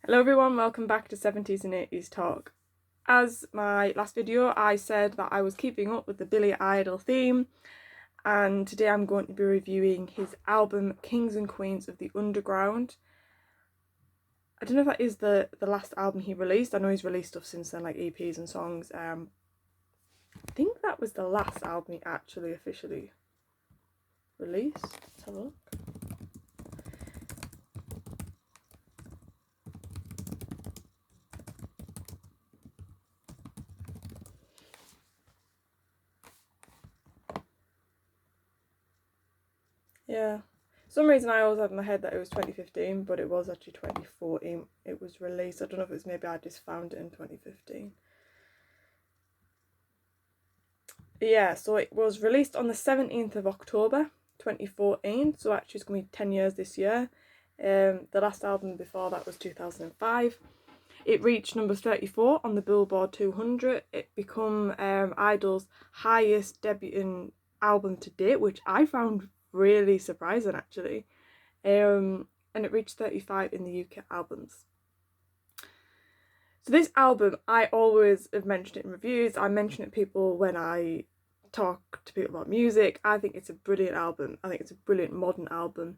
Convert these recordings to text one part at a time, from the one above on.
Hello everyone, welcome back to 70s and 80s Talk. As my last video, I said that I was keeping up with the Billy Idol theme, and today I'm going to be reviewing his album Kings and Queens of the Underground. I don't know if that is the last album he released. I know he's released stuff since then, like EPs and songs. I think that was the last album he actually officially released. Let's have a look. Yeah. For some reason I always had in my head that it was 2015, but it was actually 2014 it was released. I don't know if it's maybe I just found it in 2015. Yeah, so it was released on the 17th of October 2014, so actually it's going to be 10 years this year. The last album before that was 2005. It reached number 34 on the Billboard 200. It became Idol's highest debuting album to date, which I found really surprising actually. And it reached 35 in the UK albums. So this album, I always have mentioned it in reviews. I mention it to people when I talk to people about music. I think it's a brilliant album. I think it's a brilliant modern album.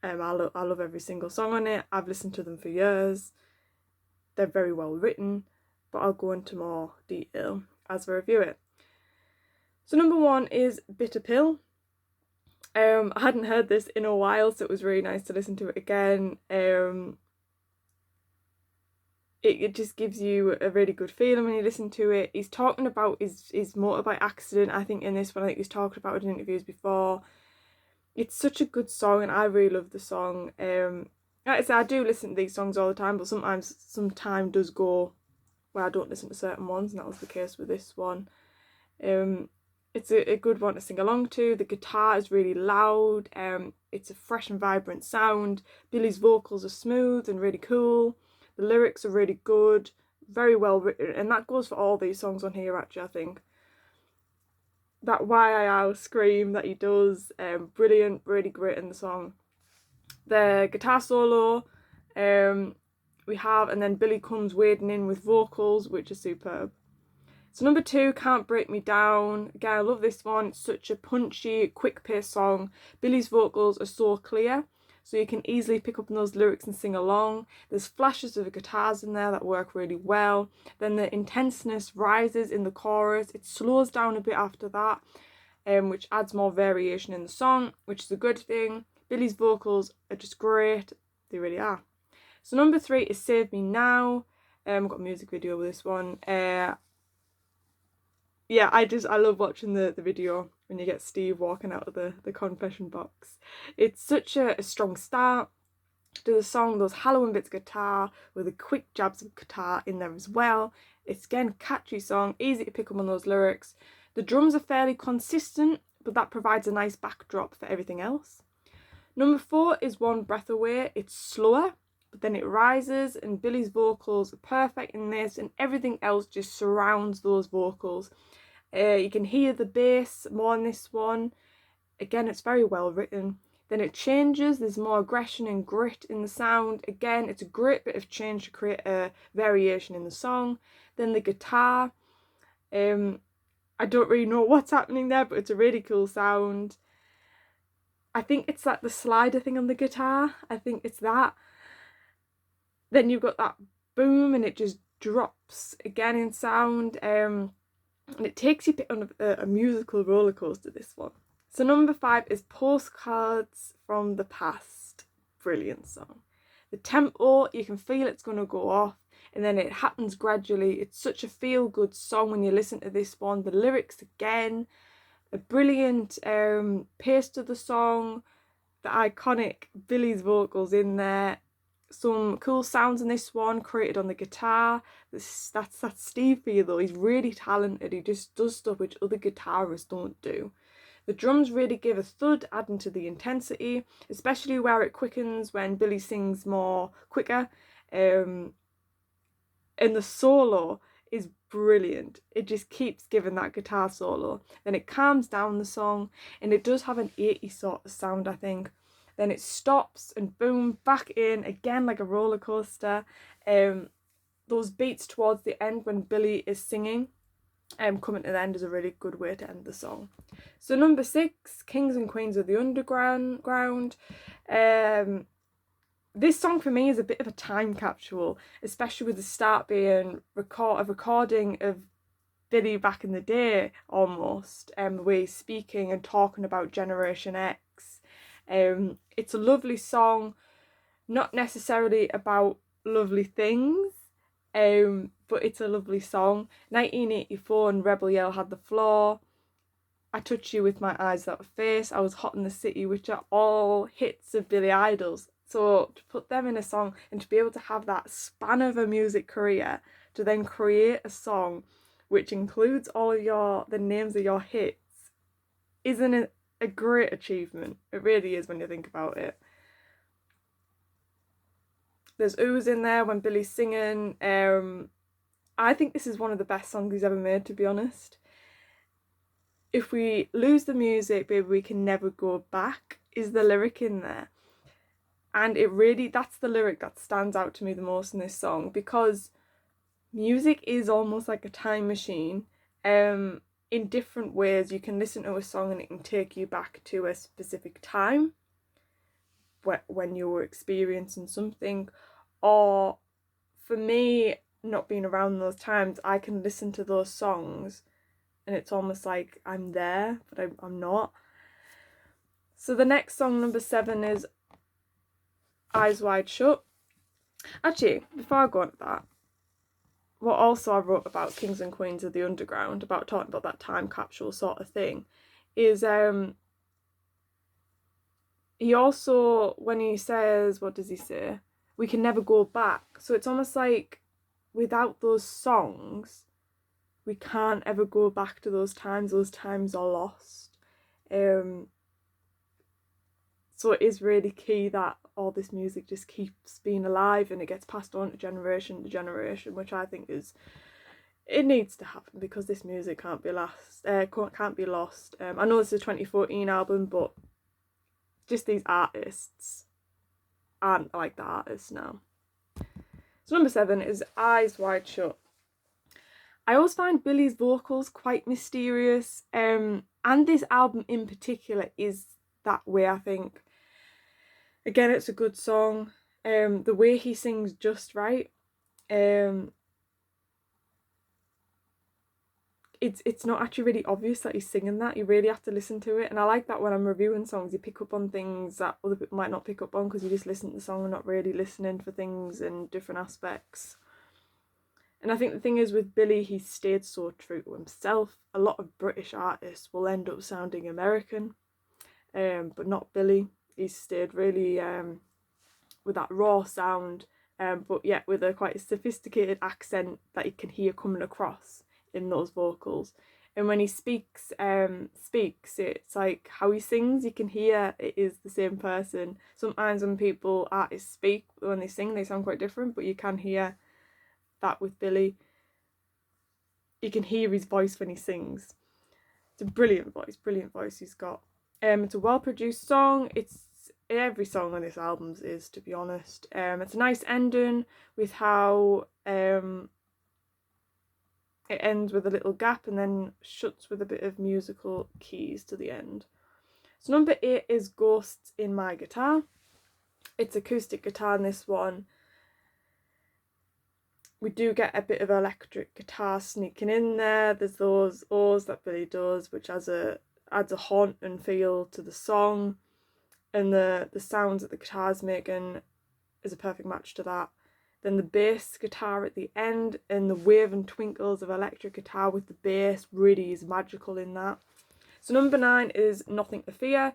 I love every single song on it. I've listened to them for years. They're very well written, but I'll go into more detail as I review it. So number one is Bitter Pill. I hadn't heard this in a while, so it was really nice to listen to it again. It just gives you a really good feeling when you listen to it. He's talking about his motorbike accident, I think, in this one. I think he's talked about it in interviews before. It's such a good song, and I really love the song. Like I said, I do listen to these songs all the time, but sometimes some time does go where I don't listen to certain ones, and that was the case with this one. It's a good one to sing along to. The guitar is really loud. It's a fresh and vibrant sound. Billy's vocals are smooth and really cool. The lyrics are really good, very well written, and that goes for all these songs on here actually, I think. That YIL scream that he does, brilliant, really great in the song. The guitar solo, we have, and then Billy comes wading in with vocals, which are superb. So number two, Can't Break Me Down. Again, I love this one. It's such a punchy, quick-paced song. Billy's vocals are so clear, so you can easily pick up on those lyrics and sing along. There's flashes of guitars in there that work really well. Then the intenseness rises in the chorus. It slows down a bit after that, which adds more variation in the song, which is a good thing. Billy's vocals are just great. They really are. So number three is Save Me Now. I've got a music video with this one. Yeah, I love watching the video when you get Steve walking out of the confession box. It's such a strong start to the song, those Halloween bits of guitar with the quick jabs of guitar in there as well. It's again catchy song, easy to pick up on those lyrics. The drums are fairly consistent, but that provides a nice backdrop for everything else. Number four is One Breath Away. It's slower, but then it rises, and Billy's vocals are perfect in this, and everything else just surrounds those vocals. You can hear the bass more in this one. Again, it's very well written. Then it changes, there's more aggression and grit in the sound. Again, it's a great bit of change to create a variation in the song. Then the guitar, I don't really know what's happening there, but it's a really cool sound. I think it's like the slider thing on the guitar. I think it's that. Then you've got that boom and it just drops again in sound. And it takes you on a musical roller coaster, this one. So number five is Postcards from the Past. Brilliant song. The tempo, you can feel it's going to go off, and then it happens gradually. It's such a feel-good song when you listen to this one. The lyrics, again, a brilliant pace to the song. The iconic Billy's vocals in there. Some cool sounds in this one created on the guitar. That's Steve for you though. He's really talented. He just does stuff which other guitarists don't do. The drums really give a thud, adding to the intensity, especially where it quickens when Billy sings more quicker. And the solo is brilliant. It just keeps giving that guitar solo. Then it calms down the song, and it does have an 80s sort of sound, I think. then it stops and boom, back in again like a roller coaster. Those beats towards the end when Billy is singing, coming to the end is a really good way to end the song. So number 6, Kings and Queens of the Underground. This song for me is a bit of a time capsule, especially with the start being a recording of Billy back in the day almost, the way he's speaking and talking about Generation X. It's a lovely song, not necessarily about lovely things, but it's a lovely song. 1984 and Rebel Yell had the floor. I Touch You With My Eyes Without a Face, I Was Hot in the City, which are all hits of Billy Idol's. So to put them in a song and to be able to have that span of a music career, to then create a song which includes all of the names of your hits, isn't it a great achievement? It really is when you think about it. There's oohs in there when Billy's singing. I think this is one of the best songs he's ever made, to be honest. If we lose the music, baby, we can never go back, is the lyric in there. And that's the lyric that stands out to me the most in this song, because music is almost like a time machine. In different ways, you can listen to a song and it can take you back to a specific time when you were experiencing something, or for me, not being around those times, I can listen to those songs and it's almost like I'm there, but I'm not. So the next song, number 7, is Eyes Wide Shut. Actually, before I go on to that, what also I wrote about Kings and Queens of the Underground, about talking about that time capsule sort of thing, is he also, when he says, what does he say? We can never go back. So it's almost like without those songs, we can't ever go back to those times. Those times are lost. So it is really key that all this music just keeps being alive and it gets passed on to generation, which I think it needs to happen, because this music can't be lost. I know this is a 2014 album, but just these artists aren't like the artists now. So number 7 is Eyes Wide Shut. I always find Billy's vocals quite mysterious, and this album in particular is that way, I think. Again, it's a good song. The way he sings just right. It's not actually really obvious that he's singing that. You really have to listen to it, and I like that when I'm reviewing songs, you pick up on things that other people might not pick up on because you just listen to the song and not really listening for things in different aspects. And I think the thing is with Billy, he's stayed so true to himself. A lot of British artists will end up sounding American, but not Billy. He's stayed really with that raw sound, but yet with a quite sophisticated accent that you can hear coming across in those vocals. And when he speaks, it's like how he sings, you can hear it is the same person. Sometimes when artists speak, when they sing, they sound quite different, but you can hear that with Billy. You can hear his voice when he sings. It's a brilliant voice he's got. It's a well-produced song. Every song on this album is, to be honest. It's a nice ending with how it ends with a little gap and then shuts with a bit of musical keys to the end. So number 8 is Ghosts in My Guitar. It's acoustic guitar in this one. We do get a bit of electric guitar sneaking in there. There's those O's that Billy does, which adds a haunting feel to the song. And the sounds that the guitar's making is a perfect match to that. Then the bass guitar at the end and the wave and twinkles of electric guitar with the bass really is magical in that. So number 9 is Nothing to Fear.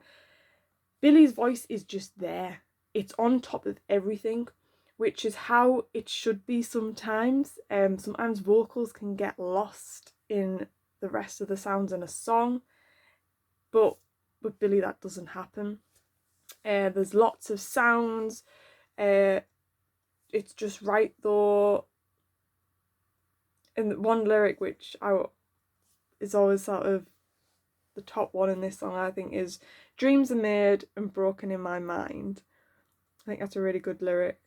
Billy's voice is just there. It's on top of everything, which is how it should be sometimes. Sometimes vocals can get lost in the rest of the sounds in a song, but with Billy that doesn't happen. There's lots of sounds. It's just right though. And one lyric which is always sort of the top one in this song, I think, is Dreams are made and broken in my mind. I think that's a really good lyric.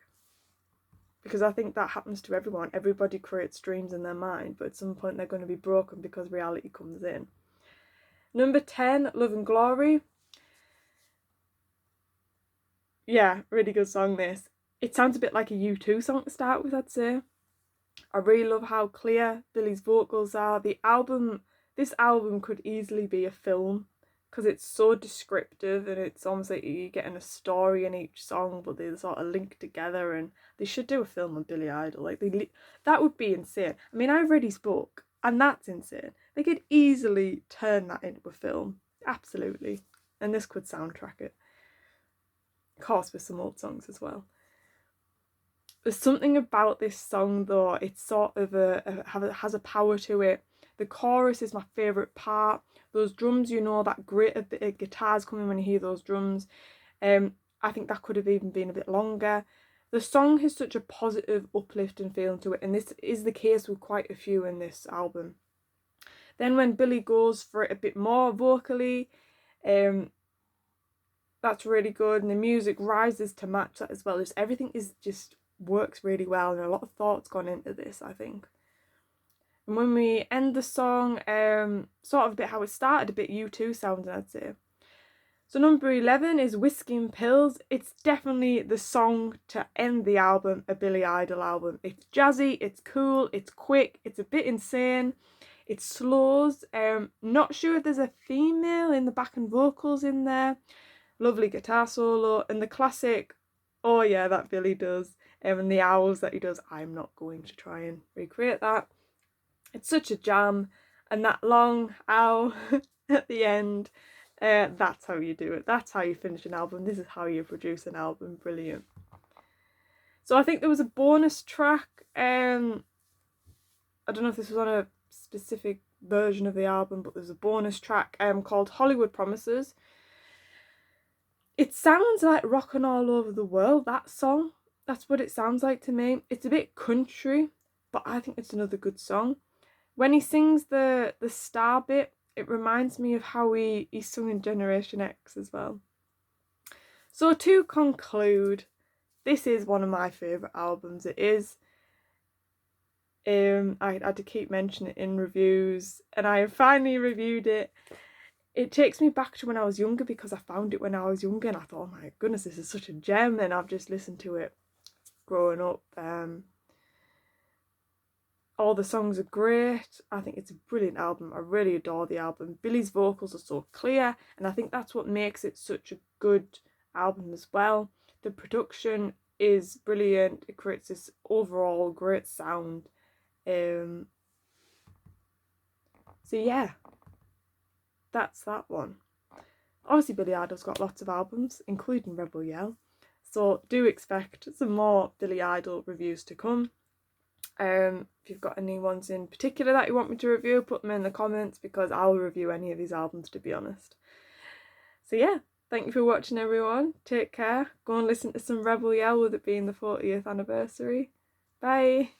Because I think that happens to everyone. Everybody creates dreams in their mind, but at some point they're going to be broken because reality comes in. Number 10, Love and Glory. Yeah, really good song this. It sounds a bit like a U2 song to start with, I'd say. I really love how clear Billy's vocals are. This album could easily be a film because it's so descriptive and it's almost like you're getting a story in each song, but they sort of link together, and they should do a film on Billy Idol. Like that would be insane. I mean, I've read his book and that's insane. They could easily turn that into a film. Absolutely. And this could soundtrack it. Of course, with some old songs as well. There's something about this song though, it's sort of has a power to it. The chorus is my favourite part. Those drums, you know, that great bit of guitars coming when you hear those drums. I think that could have even been a bit longer. The song has such a positive, uplifting feeling to it, and this is the case with quite a few in this album. Then when Billy goes for it a bit more vocally, that's really good, and the music rises to match that as well. Just everything just works really well, and a lot of thought's gone into this, I think. And when we end the song, sort of a bit how it started, a bit U2 sounding, I'd say. So number 11 is Whiskey and Pills. It's definitely the song to end the album, a Billy Idol album. It's jazzy, it's cool, it's quick, it's a bit insane, it slows. Not sure if there's a female in the backing vocals in there. Lovely guitar solo, and the classic, oh yeah, that Billy does, and the owls that he does. I'm not going to try and recreate that. It's such a jam, and that long ow at the end, that's how you do it. That's how you finish an album. This is how you produce an album. Brilliant. So I think there was a bonus track. I don't know if this was on a specific version of the album, but there's a bonus track called Hollywood Promises. It sounds like Rockin' All Over the World, that song. That's what it sounds like to me. It's a bit country, but I think it's another good song. When he sings the star bit, it reminds me of how he sung in Generation X as well. So to conclude, this is one of my favourite albums. It is. I had to keep mentioning it in reviews, and I finally reviewed it. It takes me back to when I was younger because I found it when I was younger and I thought, oh my goodness, this is such a gem, and I've just listened to it growing up. All the songs are great. I think it's a brilliant album. I really adore the album. Billy's vocals are so clear, and I think that's what makes it such a good album as well. The production is brilliant. It creates this overall great sound. So yeah, that's that one. Obviously Billy Idol's got lots of albums, including Rebel Yell, so do expect some more Billy Idol reviews to come. If you've got any ones in particular that you want me to review, put them in the comments, because I'll review any of these albums, to be honest. So yeah, thank you for watching, everyone. Take care. Go and listen to some Rebel Yell with it being the 40th anniversary. Bye.